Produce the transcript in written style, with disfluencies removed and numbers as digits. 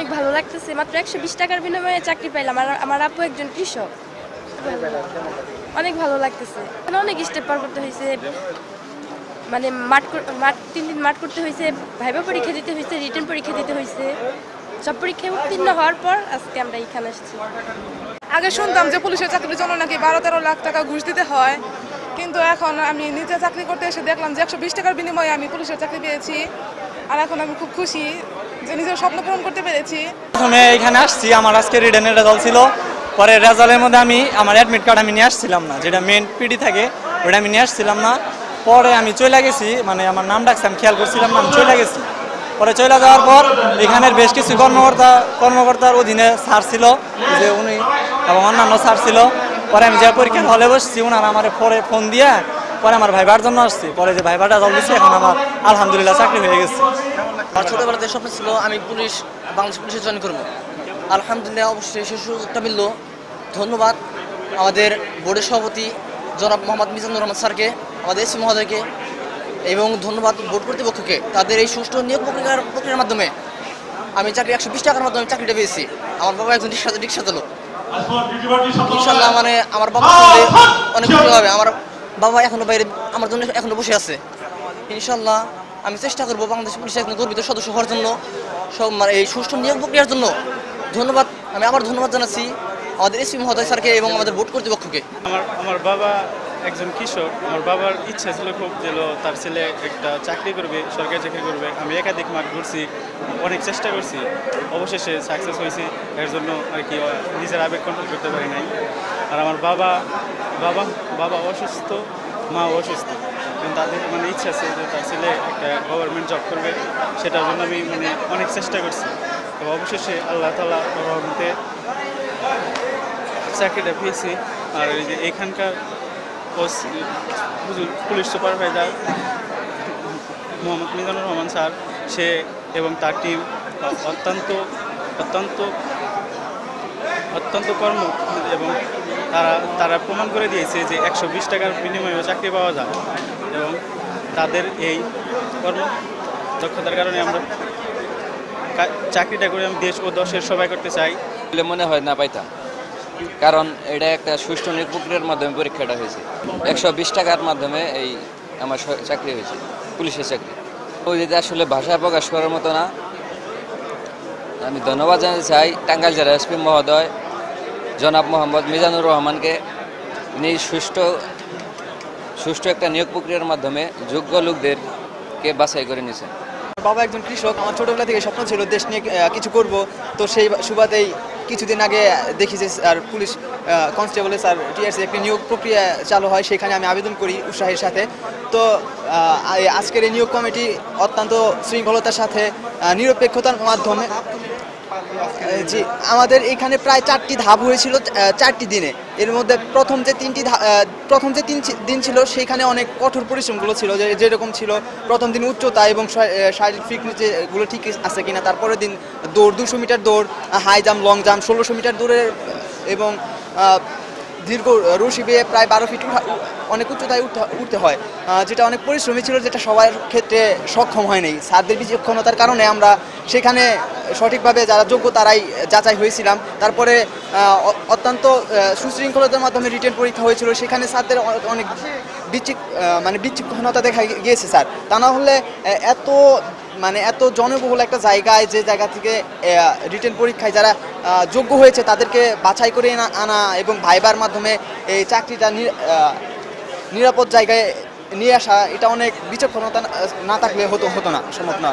অনেক ভালো লাগতেছে। মাত্র ১২০ টাকার বিনিময়ে চাকরি পাইলাম। আর আমার আপু একজন কৃষক। অনেক ভালো লাগতেছে। অনেক স্টেপ পার করতে হয়েছে, মানে মাঠ ৩ দিন মাঠ করতে হয়েছে, ভাইবা পরীক্ষা দিতে হয়েছে, রিটেন পরীক্ষা দিতে হয়েছে। সব পরীক্ষায় উত্তীর্ণ হওয়ার পর আজকে আমরা এখানে আসছি। আগে শুনতাম যে পুলিশের চাকরির জন্য নাকি ১২-১৩ লাখ টাকা ঘুষ দিতে হয়, কিন্তু এখন আমি নিজে চাকরি করতে এসে দেখলাম যে ১২০ টাকার বিনিময়ে আমি পুলিশের চাকরি পেয়েছি। আর এখন আমি খুব খুশি যে নিজের স্বপ্ন পূরণ করতে পেরেছি। প্রথমে এখানে আসছি, আমার আজকে রিটেনের রেজাল্ট ছিল। পরে রেজাল্টের মধ্যে আমি আমার অ্যাডমিট কার্ড আমি নিয়ে আসছিলাম না, যেটা মেন পিডি থাকে ওটা আমি নিয়ে আসছিলাম না। পরে আমি চলে গেছি, মানে আমার নাম ডাকছে, আমি খেয়াল করছিলাম না, আমি চলে গেছি। পরে চলে যাওয়ার পর এখানের বেশ কিছু কর্মকর্তার অধীনে স্যার ছিল, যে উনি এবং অন্যান্য স্যার ছিল। পরে আমি যে পরীক্ষার হলে বসছি, ওনারা আমার পরে ফোন দিয়ে পরে আমার ভাইবার জন্য আসছি। পরে যে ভাইবারটা জল দিচ্ছি, এখন আমার আলহামদুলিল্লাহ চাকরি হয়ে গেছে। আমার ছোটোবেলাতে স্বপ্ন ছিল আমি বাংলাদেশ পুলিশে জয়েন করবো। আলহামদুলিল্লাহ অবশ্যই সে সুযোগটা মিলল। ধন্যবাদ আমাদের বোর্ডের সভাপতি জনাব মোহাম্মদ মিজানুর রহমান স্যারকে, আমাদের এসপি মহোদয়কে, এবং ধন্যবাদ বোর্ড কর্তৃপক্ষকে। তাদের এই সুষ্ঠু নিয়োগ প্রক্রিয়ার মাধ্যমে আমি চাকরি ১২০ টাকার মাধ্যমে চাকরিটা পেয়েছি। আমার বাবা একজন রিক্সা চালক। ইনশাল্লাহ মানে আমার বাবা অনেক ভালো হবে। আমার বাবা এখনো বাইরে আমার জন্য এখনো বসে আছে। ইনশাল্লাহ আমি চেষ্টা করবো বাংলাদেশ পুলিশের একজন গর্বিত সদস্য হওয়ার জন্য। সব মানে এই সুষ্ঠু নিয়োগ প্রক্রিয়ার জন্য ধন্যবাদ। আমি আবার ধন্যবাদ জানাচ্ছি আমাদের এসপি মহোদয় স্যারকে এবং আমাদের বোর্ড কর্তৃপক্ষকে। আমার বাবা একজন কৃষক। আমার বাবার ইচ্ছা ছিল খুব, যে তার ছেলে একটা চাকরি করবে, সরকারি চাকরি করবে। আমি একাধিক মাঠ ঘুরছি, অনেক চেষ্টা করছি, অবশেষে সাকসেস হয়েছি। এর জন্য আর কি নিজের আবেগ কন্ট্রোল করতে পারি নাই। আর আমার বাবা অসুস্থ, মা অসুস্থ, কিন্তু তাদের মানে ইচ্ছা আছে যে তার ছেলে একটা গভর্নমেন্ট জব করবে, সেটার জন্য আমি মানে অনেক চেষ্টা করছি। তো অবশেষে আল্লাহ তাআলা রহমতে চাকরিটা পেয়েছি। আর এই যে এখানকার police supervisor Mohammad Mizanur Rahman sir, সে এবং তার টিম অত্যন্ত কর্ম, এবং তারা প্রমাণ করে দিয়েছে যে ১২০ টাকার বিনিময়ে চাকরি পাওয়া যায়। এবং তাদের এই কর্ম দক্ষতার কারণে আমরা চাকরিটা করে আমি দেশ ও দশের সবাই করতে চাই বলে মনে হয় না পাইতাম, কারণ এটা একটা সুষ্ঠু নিয়োগ প্রক্রিয়ার মাধ্যমে পরীক্ষাটা হয়েছে। ১২০ টাকার মাধ্যমে এই আমার চাকরি হয়েছে, পুলিশের চাকরি। ওই যেটা আসলে ভাষায় প্রকাশ করার মতো না। আমি ধন্যবাদ জানাতে চাই টাঙ্গাইল জেলা এসপি মহোদয় জনাব মোহাম্মদ মিজানুর রহমানকে। ইনি সুষ্ঠু একটা নিয়োগ প্রক্রিয়ার মাধ্যমে যোগ্য লোকদেরকে বাছাই করে নিয়েছেন। বাবা একজন কৃষক। আমার ছোটোবেলা থেকে স্বপ্ন ছিল দেশ নিয়ে কিছু করব। তো সেই সুবাদেই কিছুদিন আগে দেখি যে আর পুলিশ কনস্টেবলে স্যার টিআরসি একটি নিয়োগ প্রক্রিয়া চালু হয়, সেখানে আমি আবেদন করি উৎসাহের সাথে। তো আজকের এই নিয়োগ কমিটি অত্যন্ত শৃঙ্খলতার সাথে নিরপেক্ষতার মাধ্যমে জি আমাদের এখানে প্রায় ৪টি ধাপ হয়েছিল ৪টি দিনে। এর মধ্যে প্রথম যে ৩ দিন ছিল সেখানে অনেক কঠোর পরিশ্রমগুলো ছিল, যেরকম ছিল প্রথম দিন উচ্চতা এবং শারীরিক ফিটনেসগুলো ঠিক আছে কিনা। তারপরের দিন দৌড়, ২০০ মিটার দৌড়, high jump, long jump, ১৬০০ metre দৌড়ের এবং দীর্ঘ রশি বেয়ে প্রায় ১২ ফিট অনেক উচ্চতায় উঠতে হয়, যেটা অনেক পরিশ্রমী ছিল, যেটা সবার ক্ষেত্রে সক্ষম হয়নি। স্যারদের বিচক্ষণতার কারণে আমরা সেখানে সঠিকভাবে যারা যোগ্য তারাই যাচাই হয়েছিলাম। তারপরে অত্যন্ত সুশৃঙ্খলতার মাধ্যমে রিটেন পরীক্ষা হয়েছিল, সেখানে স্যারদের অনেক বিচক্ষণতা দেখা গিয়েছে স্যার। তা না হলে এত জনবহুল একটা জায়গায়, যে জায়গা থেকে রিটেন পরীক্ষায় যারা যোগ্য হয়েছে তাদেরকে বাছাই করে আনা এবং ভাইবার মাধ্যমে এই চাকরিটা নিরাপদ জায়গায় নিয়ে আসা, এটা অনেক বিচক্ষণতা না থাকলে হতো না, সম্ভব না।